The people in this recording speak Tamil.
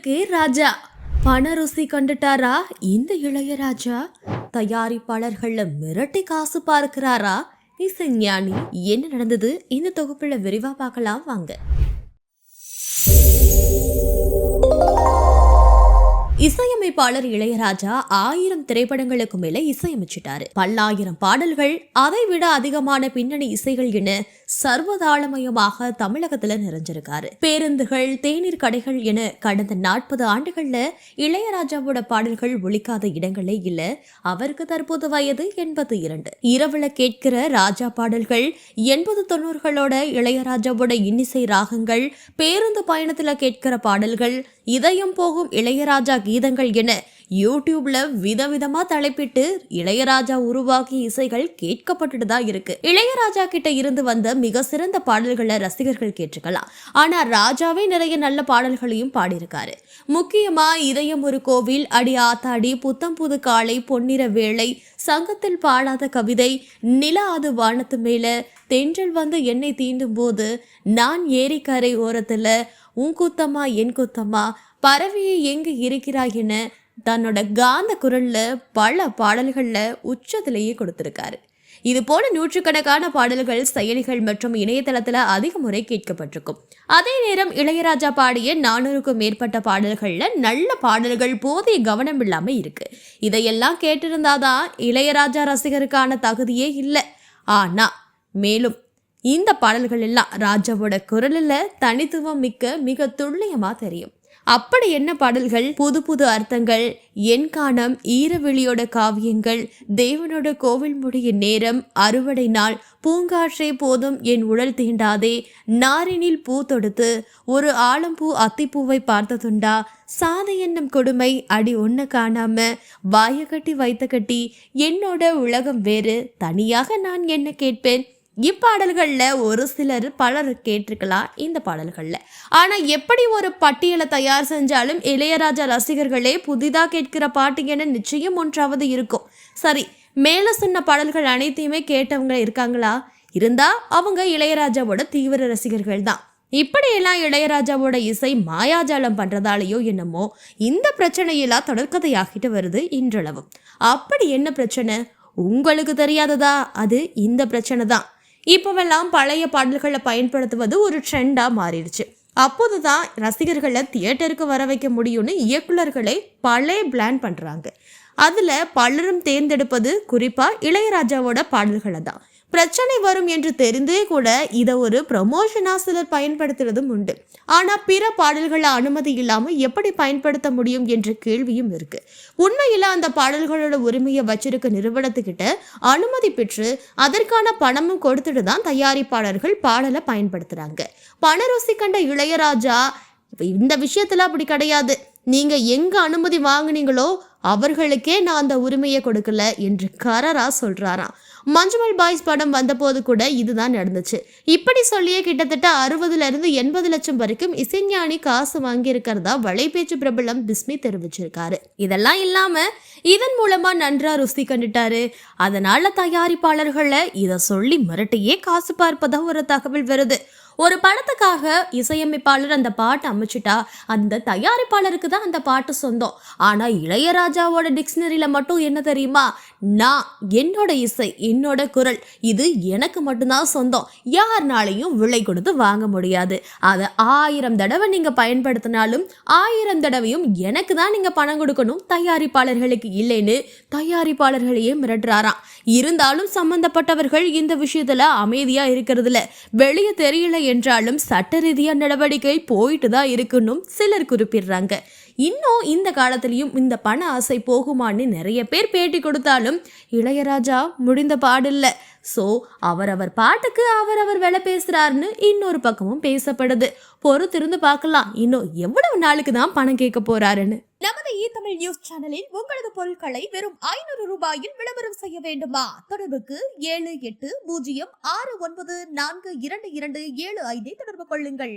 பாடலுக்கே ராஜா. பண ருசி கண்டுட்டாரா இந்த இளையராஜா? தயாரிப்பாளர்கள மிரட்டி காசு பார்க்கிறாரா இசைஞானி? என்ன நடந்தது இந்த தொகுப்புல விரிவா பார்க்கலாம் வாங்க. இசையமைப்பாளர் இளையராஜா 1000 திரைப்படங்களுக்கு மேல இசையமைச்சிட்டாரு. பல்லாயிரம் பாடல்கள், அதை விட அதிகமான பின்னணி இசைகள் என சர்வதாளமயமாக தமிழகத்துல நிறைஞ்சிருக்காரு. பேருந்துகள், தேநீர் கடைகள் என கடந்த 40 ஆண்டுகள்ல இளையராஜாவோட பாடல்கள் ஒலிக்காத இடங்களே இல்ல. அவருக்கு தற்போது வயது 82. இரவுல கேட்கிற ராஜா பாடல்கள், 80-90களோட இளையராஜாவோட இன்னிசை ராகங்கள், பேருந்து பயணத்துல கேட்கிற பாடல்கள், இதயம் போகும் இளையராஜா கீதங்கள் என யூடியூப்ல விதவிதமா தலைப்பிட்டு இளையராஜா உருவாக்கிய இசைகள் கேட்கப்பட்டுட்டு தான் இருக்கு. இளையராஜா கிட்ட இருந்து வந்த மிக சிறந்த பாடல்களை ரசிகர்கள் கேட்டுக்கலாம். ஆனா ராஜாவே நிறைய நல்ல பாடல்களையும் பாடியிருக்காரு. முக்கியமா இதயம் ஒரு கோவில், அடி ஆத்தாடி, புத்தம் புது காலை, பொன்னிற வேளை, சங்கத்தில் பாடாத கவிதை, நில அது வானத்து மேல, தென்றல் வந்து என்னை தீண்டும் போது, நான் ஏரிக்கரை ஓரத்துல, உன் குத்தம்மா என் குத்தம்மா, பறவையை எங்கு இருக்கிறாய் என தன்னோட காந்த குரல்ல பல பாடல்கள்ல உச்சத்திலேயே கொடுத்திருக்காரு. இது போல நூற்றுக்கணக்கான பாடல்கள் செயலிகள் மற்றும் இணையதளத்துல அதிக முறை கேட்கப்பட்டிருக்கும். அதே நேரம் இளையராஜா பாடிய 400க்கும் மேற்பட்ட பாடல்கள்ல நல்ல பாடல்கள் போதிய கவனம் இல்லாம இருக்கு. இதையெல்லாம் கேட்டிருந்தாதான் இளையராஜா ரசிகருக்கான தகுதியே இல்லை. ஆனா மேலும் இந்த பாடல்கள் எல்லாம் ராஜாவோட குரலில் தனித்துவம் மிக்க மிக துல்லியமா தெரியும். அப்படி என்ன பாடல்கள்? புது புது அர்த்தங்கள், என் காணம், ஈரவெளியோட காவியங்கள், தேவனோட கோவில் முடிய நேரம், அறுவடை நாள், பூங்காற்றே போதும் என் உடல் தீண்டாதே, நாரினில் பூ தொடுத்து, ஒரு ஆலம்பூ அத்திப்பூவை பார்த்ததுண்டா, சாதை என்னும் கொடுமை, அடி ஒன்ன காணாம, வாய கட்டி வைத்த கட்டி, என்னோட உலகம் வேறு, தனியாக நான் என்ன கேட்பேன். இப்பாடல்கள்ல ஒரு சிலர் பலர் கேட்டிருக்கலாம் இந்த பாடல்கள்ல. ஆனா எப்படி ஒரு பட்டியலை தயார் செஞ்சாலும் இளையராஜா ரசிகர்களே புதிதா கேட்கிற பாட்டு என நிச்சயம் ஒன்றாவது இருக்கும். சரி, மேல சொன்ன பாடல்கள் அனைத்தையுமே கேட்டவங்க இருக்காங்களா? இருந்தா அவங்க இளையராஜாவோட தீவிர ரசிகர்கள் தான். இப்படியெல்லாம் இளையராஜாவோட இசை மாயாஜாலம் பண்றதாலேயோ என்னமோ இந்த பிரச்சனையெல்லாம் தொடர்கதையாகிட்டு வருது இன்றளவும். அப்படி என்ன பிரச்சனை உங்களுக்கு தெரியாததா? அது இந்த பிரச்சனை தான். இப்போவெல்லாம் பழைய பாடல்களை பயன்படுத்துவது ஒரு ட்ரெண்டா மாறிடுச்சு. அப்போதுதான் ரசிகர்களை தியேட்டருக்கு வர வைக்க முடியும்னு இயக்குநர்களே பழைய பிளான் பண்றாங்க. அதுல பலரும் தேர்ந்தெடுப்பது குறிப்பா இளையராஜாவோட பாடல்களை தான். பிரச்சனை வரும் என்று தெரிந்தே கூட இதை ஒரு ப்ரமோஷனா சிலர் பயன்படுத்துறதும் உண்டு. ஆனா பிற பாடல்களை அனுமதி இல்லாம எப்படி பயன்படுத்த முடியும் என்ற கேள்வியும் இருக்கு. உண்மையில அந்த பாடல்களோட உரிமையை வச்சிருக்க நிறுவனத்துக்கிட்ட அனுமதி பெற்று அதற்கான பணமும் கொடுத்துட்டு தான் தயாரிப்பாளர்கள் பாடலை பயன்படுத்துறாங்க. பண ருசி கண்ட இளையராஜா இந்த விஷயத்துல அப்படி கிடையாது. நீங்க எங்க அனுமதி வாங்குனீங்களோ அவர்களுக்கே நான் அந்த உரிமையை கொடுக்கல என்று கரரா சொல்றாராம். மஞ்சுமல் பாய்ஸ் படம் வந்த போது கூட இதுதான் நடந்துச்சு. இப்படி சொல்லியே கிட்டத்தட்ட 60-80 லட்சம் வரைக்கும் இசைஞானி காசு வாங்கி இருக்கிறதா வலைபேச்சு பிரபலம் பிஸ்மி தெரிவிச்சிருக்காரு. இதெல்லாம் இல்லாம இதன் மூலமா நன்றா ருசி கண்டுட்டாரு. அதனால தயாரிப்பாளர்களை இதை சொல்லி மிரட்டியே காசு பார்ப்பதா ஒரு தகவல் வருது. ஒரு படத்துக்காக இசையமைப்பாளர் அந்த பாட்டு அமைச்சிட்டா அந்த தயாரிப்பாளருக்கு தான் அந்த பாட்டு சொந்தம். ஆனா இளையராஜாவோட டிக்ஷனரியில மட்டும் என்ன தெரியுமா? நான், என்னோட இசை, என்னோட குரல், இது எனக்கு மட்டும்தான் சொந்தம், யாருனாலையும் விலை கொடுத்து வாங்க முடியாது. அதை 1000 தடவை நீங்க பயன்படுத்தினாலும் 1000 தடவையும் எனக்கு தான் நீங்க பணம் கொடுக்கணும், தயாரிப்பாளர்களுக்கு இல்லைன்னு தயாரிப்பாளர்களையே மிரட்டுறாராம். இருந்தாலும் சம்பந்தப்பட்டவர்கள் இந்த விஷயத்துல அமைதியா இருக்கிறதுல வெளியே தெரியல என்றாலும் சட்ட ரீதியா நடவடிக்கை போயிட்டு தான் இருக்குன்னு சிலர் குறிப்பிடுறாங்க. இன்னும் இந்த காலத்திலையும் இந்த பண ஆசை போகுமான்னு நிறைய பேர் பேட்டி கொடுத்தாலும் இளையராஜா முடிந்த பாடில்ல. ஸோ அவரவர் பாட்டுக்கு அவரவர் வேலை பேசுறாருன்னு இன்னொரு பக்கமும் பேசப்படுது. பொறுத்திருந்து பார்க்கலாம் இன்னும் எவ்வளவு நாளுக்கு தான் பணம் கேட்க போறாருன்னு. நமது ஈ-தமிழ் நியூஸ் சேனலில் உங்களது பொருட்களை வெறும் 500 ரூபாயில் விளம்பரம் செய்ய வேண்டுமா? தொடர்புக்கு 7806942275 தொடர்பு கொள்ளுங்கள்.